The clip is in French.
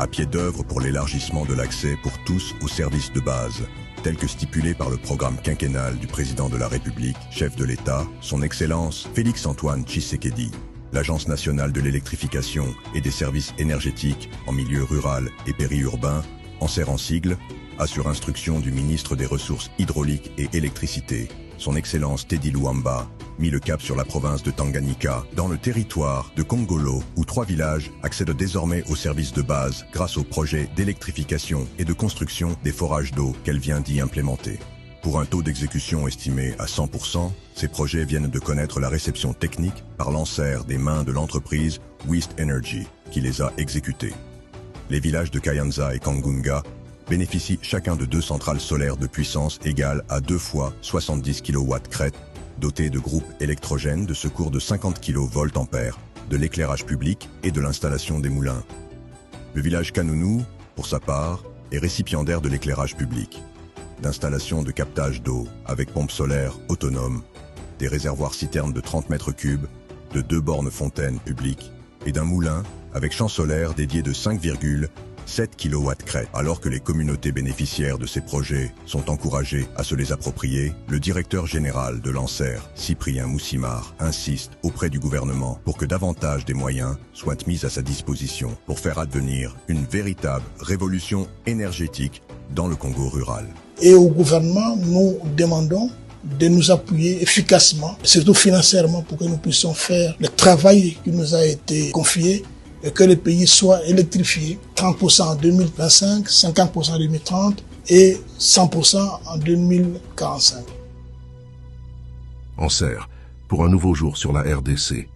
à pied d'œuvre pour l'élargissement de l'accès pour tous aux services de base, tel que stipulé par le programme quinquennal du président de la République, chef de l'État, son Excellence Félix-Antoine Tshisekedi. L'Agence nationale de l'électrification et des services énergétiques en milieu rural et périurbain, ANSER en sigle, a sur instruction du ministre des Ressources hydrauliques et électricité, son Excellence Teddy Luamba, mis le cap sur la province de Tanganyika, dans le territoire de Kongolo, où 3 villages accèdent désormais aux services de base grâce au projet d'électrification et de construction des forages d'eau qu'elle vient d'y implémenter. Pour un taux d'exécution estimé à 100%, ces projets viennent de connaître la réception technique par l'ANSER des mains de l'entreprise West Energy, qui les a exécutés. Les villages de Kayanza et Kangunga bénéficient chacun de 2 centrales solaires de puissance égale à 2 fois 70 kW crête, dotées de groupes électrogènes de secours de 50 kVA, de l'éclairage public et de l'installation des moulins. Le village Kanounou, pour sa part, est récipiendaire de l'éclairage public, d'installation de captage d'eau avec pompes solaires autonomes, des réservoirs citernes de 30 mètres cubes, de 2 bornes fontaines publiques et d'un moulin avec champ solaire dédié de 5,7 kW crête. Alors que les communautés bénéficiaires de ces projets sont encouragées à se les approprier, le directeur général de l'ANSER, Cyprien Moussimar, insiste auprès du gouvernement pour que davantage des moyens soient mis à sa disposition pour faire advenir une véritable révolution énergétique dans le Congo rural. Et au gouvernement, nous demandons de nous appuyer efficacement, surtout financièrement, pour que nous puissions faire le travail qui nous a été confié et que le pays soit électrifié, 30% en 2025, 50% en 2030 et 100% en 2045. ANSER, pour un nouveau jour sur la RDC.